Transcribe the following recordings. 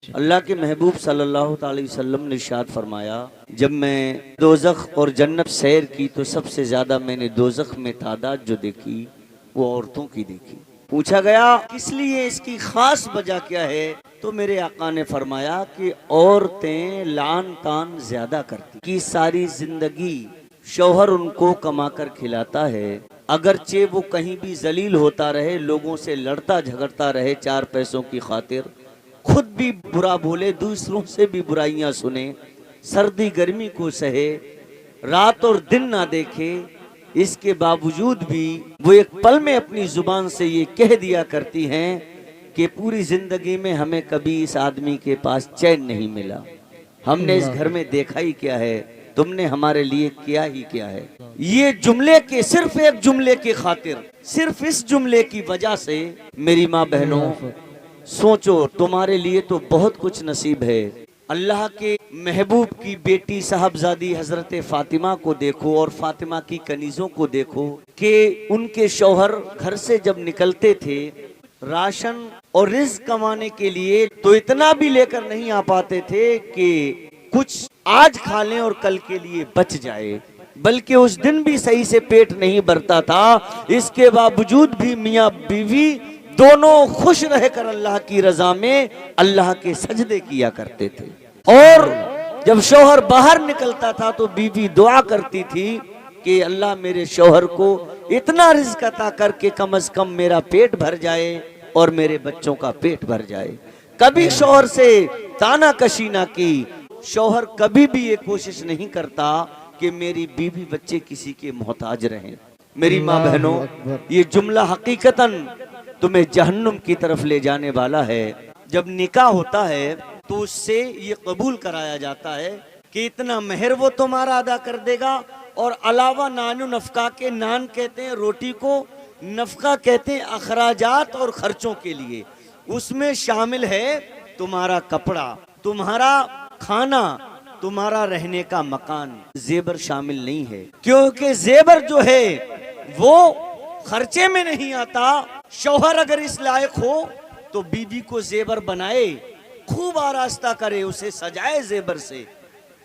अल्लाह के महबूब सल्लल्लाहु अलैहि वसल्लम ने इरशाद फरमाया, जब मैं दोज़ख और जन्नत सैर की तो सबसे ज्यादा मैंने दोज़ख में तादाद जो देखी वो औरतों की देखी। पूछा गया किस लिए, इसकी खास वजह क्या है? तो मेरे आका ने फरमाया कि औरतें लान तान ज्यादा करती कि सारी जिंदगी शौहर उनको कमा कर खिलाता है, अगरचे वो कहीं भी जलील होता रहे, लोगों से लड़ता झगड़ता रहे चार पैसों की खातिर, खुद भी बुरा बोले, दूसरों से भी बुराइयां सुने, सर्दी गर्मी को सहे, रात और दिन ना देखे, इसके बावजूद भी वो एक पल में अपनी जुबान से ये कह दिया करती हैं कि पूरी जिंदगी में हमें कभी इस आदमी के पास चैन नहीं मिला, हमने इस घर में देखा ही क्या है, तुमने हमारे लिए किया ही क्या है। ये जुमले के, सिर्फ एक जुमले की खातिर, सिर्फ इस जुमले की वजह से मेरी माँ बहनों सोचो, तुम्हारे लिए तो बहुत कुछ नसीब है। अल्लाह के महबूब की बेटी साहबजादी हजरत फातिमा को देखो और फातिमा की कनीजों को देखो कि उनके शौहर घर से जब निकलते थे राशन और रिज़्क कमाने के लिए तो इतना भी लेकर नहीं आ पाते थे कि कुछ आज खा लें और कल के लिए बच जाए, बल्कि उस दिन भी सही से पेट नहीं भरता था। इसके बावजूद भी मियाँ बीवी दोनों खुश रहकर अल्लाह की रजा में अल्लाह के सजदे किया करते थे। और जब शौहर बाहर निकलता था तो बीवी दुआ करती थी कि अल्लाह मेरे शौहर को इतना रिज़्क अता करके कम से कम मेरा पेट भर जाए और मेरे बच्चों का पेट भर जाए। कभी शौहर से ताना कशी ना की, शौहर कभी भी ये कोशिश नहीं करता कि मेरी बीवी बच्चे किसी के मोहताज रहें। मेरी माँ बहनों, ये जुमला हकीकतन तुम्हें जहन्नुम की तरफ ले जाने वाला है। जब निकाह होता है तो उससे ये कबूल कराया जाता है कि इतना मेहर वो तुम्हारा अदा कर देगा और अलावा नानो नफका के, नान कहते हैं रोटी को, नफका कहते हैं अखराजात और खर्चों के लिए, उसमें शामिल है तुम्हारा कपड़ा, तुम्हारा खाना, तुम्हारा रहने का मकान। जेबर शामिल नहीं है, क्योंकि जेबर जो है वो खर्चे में नहीं आता। शौहर अगर इस लायक हो तो बीवी को जेबर बनाए, खूब आरास्ता करे, उसे सजाए जेबर से।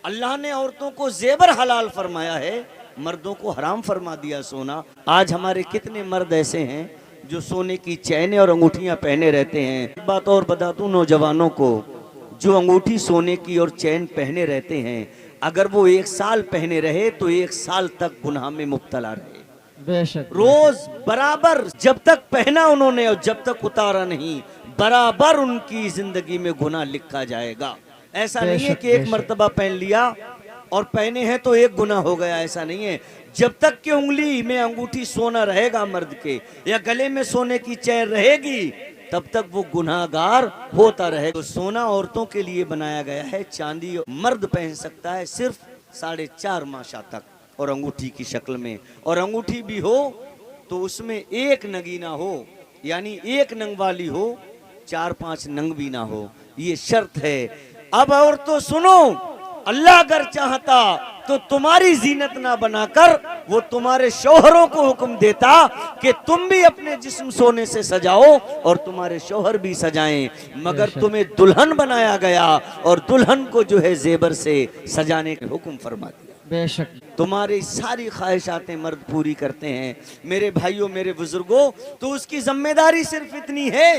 अल्लाह ने औरतों को जेबर हलाल फरमाया है, मर्दों को हराम फरमा दिया सोना। आज हमारे कितने मर्द ऐसे हैं जो सोने की चैनें और अंगूठियां पहने रहते हैं। एक बात और बता दूं नौजवानों को, जो अंगूठी सोने की और चैन पहने रहते हैं, अगर वो 1 साल पहने रहे तो 1 साल तक गुनाह में मुब्तला रहे। बेशक रोज बराबर जब तक पहना उन्होंने और जब तक उतारा नहीं, बराबर उनकी जिंदगी में गुनाह लिखा जाएगा। ऐसा नहीं है कि एक मर्तबा पहन लिया और पहने हैं तो एक गुनाह हो गया, ऐसा नहीं है। जब तक कि उंगली में अंगूठी सोना रहेगा मर्द के, या गले में सोने की चैन रहेगी, तब तक वो गुनाहगार होता रहेगा। तो सोना औरतों के लिए बनाया गया है, चांदी मर्द पहन सकता है सिर्फ 4.5 माशा तक, और अंगूठी की शक्ल में। और अंगूठी भी हो तो उसमें एक नगीना हो, यानी एक नंग वाली हो, 4-5 नंग भी ना हो, ये शर्त है। अब और तो सुनो, अल्लाह अगर चाहता तो तुम्हारी जीनत ना बनाकर वो तुम्हारे शौहरों को हुक्म देता कि तुम भी अपने जिस्म सोने से सजाओ और तुम्हारे शौहर भी सजाएं, मगर तुम्हें दुल्हन बनाया गया और दुल्हन को जो है जेबर से सजाने का हुक्म फरमा दिया। बेशक तुम्हारी सारी ख्वाहिशातें मर्द पूरी करते हैं। मेरे भाइयों, मेरे बुजुर्गों, तो उसकी जिम्मेदारी सिर्फ इतनी है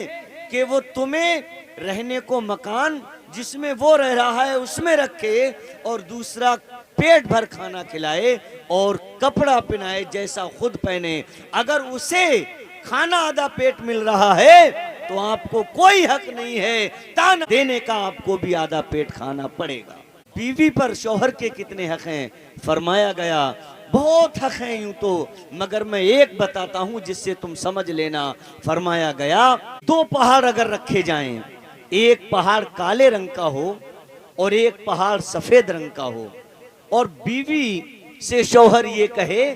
कि वो तुम्हें रहने को मकान जिसमें वो रह रहा है उसमें रखे, और दूसरा पेट भर खाना खिलाए और कपड़ा पहनाए जैसा खुद पहने। अगर उसे खाना आधा पेट मिल रहा है तो आपको कोई हक नहीं है ताना देने का, आपको भी आधा पेट खाना पड़ेगा। बीवी पर शौहर के कितने हक हैं? फरमाया गया बहुत हक हैं यूं तो, मगर मैं एक बताता हूं जिससे तुम समझ लेना। फरमाया गया 2 पहाड़ अगर रखे जाएं, एक पहाड़ काले रंग का हो और एक पहाड़ सफेद रंग का हो, और बीवी से शौहर ये कहे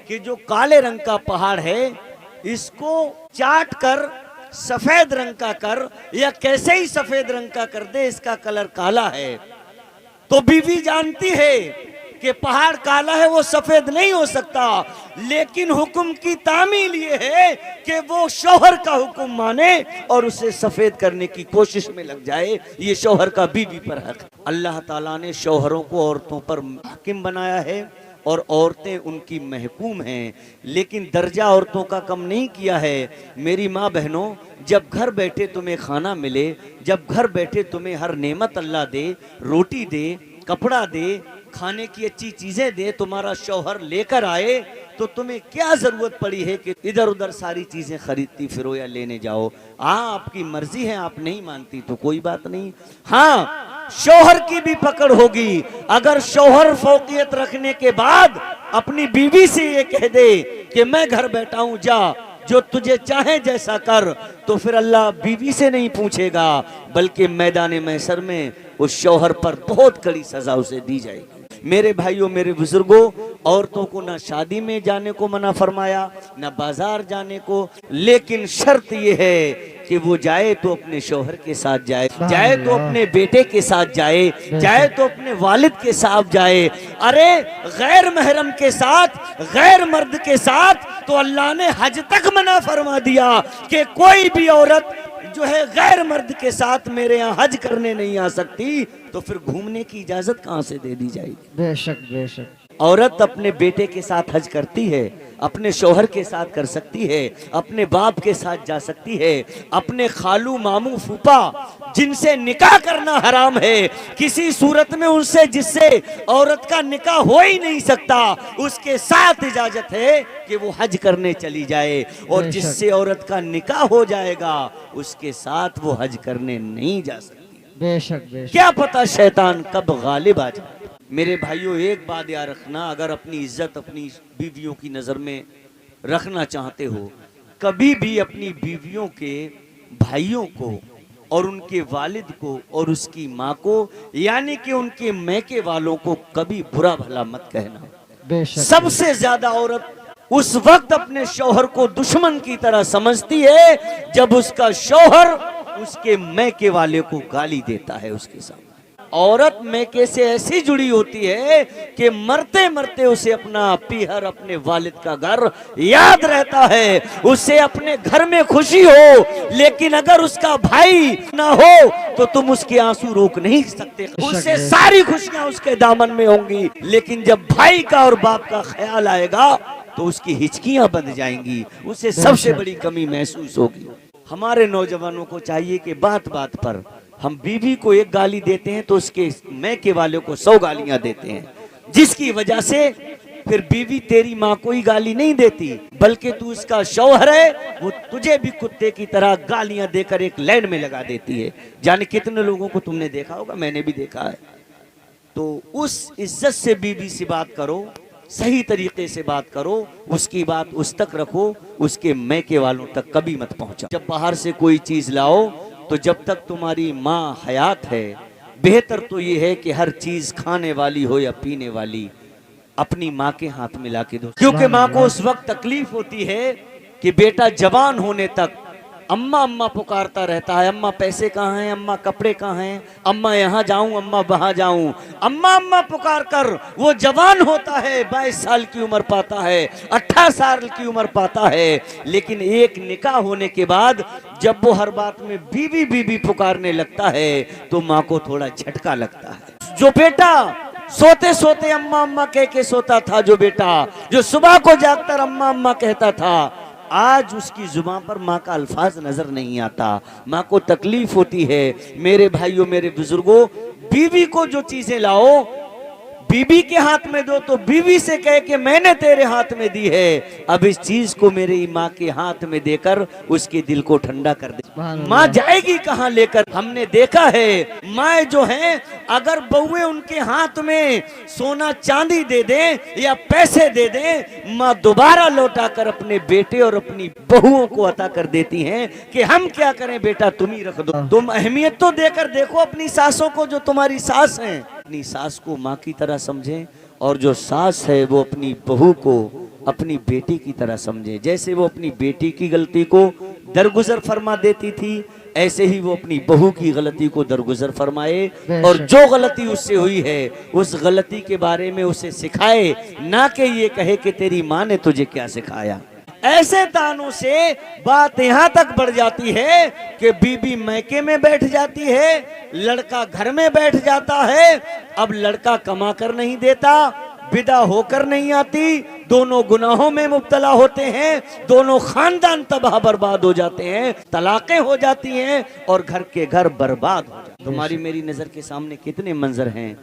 कि जो काले रंग का पहाड़ है इसको चाट कर सफेद रंग का कर, या कैसे ही सफेद रंग का कर दे, इसका कलर काला है, तो बीवी जानती है कि पहाड़ काला है वो सफेद नहीं हो सकता, लेकिन हुक्म की तामील ये है कि वो शौहर का हुक्म माने और उसे सफेद करने की कोशिश में लग जाए। ये शौहर का बीवी पर हक। अल्लाह ताला ने शौहरों को औरतों पर हाकिम बनाया है और औरतें उनकी महकूम हैं, लेकिन दर्जा औरतों का कम नहीं किया है। मेरी माँ बहनों, जब घर बैठे तुम्हें खाना मिले, जब घर बैठे तुम्हें हर नेमत अल्लाह दे, रोटी दे, कपड़ा दे, खाने की अच्छी चीजें दे, तुम्हारा शौहर लेकर आए, तो तुम्हें क्या जरूरत पड़ी है कि इधर उधर सारी चीजें खरीदती फिरो या लेने जाओ। हाँ, आपकी मर्जी है, आप नहीं मानती तो कोई बात नहीं। हाँ, शौहर की भी पकड़ होगी। अगर शौहर फौकियत रखने के बाद अपनी बीवी से ये कह दे कि मैं घर बैठा हूं, जा जो तुझे चाहे जैसा कर, तो फिर अल्लाह बीवी से नहीं पूछेगा, बल्कि मैदान महशर में उस शौहर पर बहुत कड़ी सजा उसे दी जाएगी। मेरे भाइयों, मेरे बुजुर्गों, औरतों को ना शादी में जाने को मना फरमाया, ना बाजार जाने को, लेकिन शर्त यह है कि वो जाए तो अपने शौहर के साथ जाए, जाए तो अपने बेटे के साथ जाए, जाए तो अपने वालिद के साथ जाए। अरे गैर महरम के साथ, गैर मर्द के साथ तो अल्लाह ने हज तक मना फरमा दिया कि कोई भी औरत जो है गैर मर्द के साथ मेरे यहाँ हज करने नहीं आ सकती। तो फिर घूमने की इजाजत कहाँ से दे दी जाएगी? बेशक बेशक। औरत अपने बेटे के साथ हज करती है, अपने शौहर के साथ कर सकती है, अपने बाप के साथ जा सकती है, अपने खालू मामू फूफा जिनसे निकाह करना हराम है, किसी सूरत में उनसे जिससे औरत का निकाह हो ही नहीं सकता, उसके साथ इजाजत है कि वो हज करने चली जाए। और जिससे औरत का निकाह हो जाएगा उसके साथ वो हज करने नहीं जा सकती। बेशक बेशक। क्या पता शैतान कब गालिब आ जाए। मेरे भाइयों, एक बात याद रखना, अगर अपनी इज्जत अपनी बीवियों की नज़र में रखना चाहते हो, कभी भी अपनी बीवियों के भाइयों को और उनके वालिद को और उसकी माँ को, यानी कि उनके मैके वालों को कभी बुरा भला मत कहना। सबसे ज्यादा औरत उस वक्त अपने शौहर को दुश्मन की तरह समझती है जब उसका शौहर उसके मैके वाले को गाली देता है उसके सामने। औरत मैके से ऐसी जुड़ी होती है कि मरते मरते उसे अपना पीहर, अपने वालिद का घर याद रहता है। उसे अपने घर में खुशी हो, लेकिन अगर उसका भाई ना हो तो तुम उसके आंसू रोक नहीं सकते। उससे सारी खुशियां उसके दामन में होंगी, लेकिन जब भाई का और बाप का ख्याल आएगा तो उसकी हिचकियां बंध जाएंगी, उसे सबसे बड़ी कमी महसूस होगी। हमारे नौजवानों को चाहिए कि बात बात पर हम बीवी को एक गाली देते हैं तो उसके मैके वाले को 100 गालियां देते हैं, जिसकी वजह से फिर बीवी तेरी माँ को ही गाली नहीं देती, बल्कि तू उसका शौहर है, वो तुझे भी कुत्ते की तरह गालियां देकर एक लाइन में लगा देती है। जाने कितने लोगों को तुमने देखा होगा, मैंने भी देखा है। तो उस इज्जत से बीवी से बात करो, सही तरीके से बात करो, उसकी बात उस तक रखो, उसके मैके वालों तक कभी मत पहुंचा। जब बाहर से कोई चीज लाओ तो जब तक तुम्हारी माँ हयात है, बेहतर तो ये है कि हर चीज खाने वाली हो या पीने वाली अपनी माँ के हाथ में ला के दो, क्योंकि माँ को उस वक्त तकलीफ होती है कि बेटा जवान होने तक अम्मा अम्मा पुकारता रहता है, अम्मा पैसे कहाँ हैं, अम्मा कपड़े कहाँ हैं, अम्मा यहाँ जाऊं, अम्मा वहां जाऊं, अम्मा अम्मा पुकार कर वो जवान होता है, 22 साल की उम्र पाता है, 18 साल की उम्र पाता है। लेकिन एक निकाह होने के बाद जब वो हर बात में बीवी बीवी पुकारने लगता है तो माँ को थोड़ा झटका लगता है। जो बेटा सोते सोते अम्मा अम्मा कह के सोता था, जो बेटा जो सुबह को जागकर अम्मा अम्मा कहता था, आज उसकी जुबान पर माँ का अल्फाज नजर नहीं आता, माँ को तकलीफ होती है। मेरे भाइयों, मेरे बुजुर्गों, बीवी को जो चीजें लाओ बीबी के हाथ में दो तो बीवी से कहे कि मैंने तेरे हाथ में दी है, अब इस चीज को मेरी माँ के हाथ में देकर उसके दिल को ठंडा कर दे। माँ जाएगी कहाँ लेकर? हमने देखा है माँ जो है, अगर बहुएं उनके हाथ में सोना चांदी दे दे या पैसे दे दे, माँ दोबारा लौटा कर अपने बेटे और अपनी बहुओं को अता कर देती हैं कि हम क्या करें बेटा, तुम ही रख दो। तुम अहमियत तो देकर देखो अपनी सासों को, जो तुम्हारी सास हैं, अपनी सास को माँ की तरह समझें, और जो सास है वो अपनी बहू को अपनी बेटी की तरह समझे। जैसे वो अपनी बेटी की गलती को दरगुजर फरमा देती थी, ऐसे ही वो अपनी बहू की गलती को दरगुजर फरमाए और जो गलती उससे हुई है उस गलती के बारे में उसे सिखाए, ना कि ये कहे कि तेरी माँ ने तुझे क्या सिखाया। ऐसे तानों से बात यहाँ तक बढ़ जाती है कि बीबी मैके में बैठ जाती है, लड़का घर में बैठ जाता है। अब लड़का कमा कर नहीं देता, विदा होकर नहीं आती, दोनों गुनाहों में मुब्तला होते हैं, दोनों खानदान तबाह बर्बाद हो जाते हैं, तलाकें हो जाती हैं और घर के घर बर्बाद हो जाते हैं। तुम्हारी मेरी नजर के सामने कितने मंजर हैं।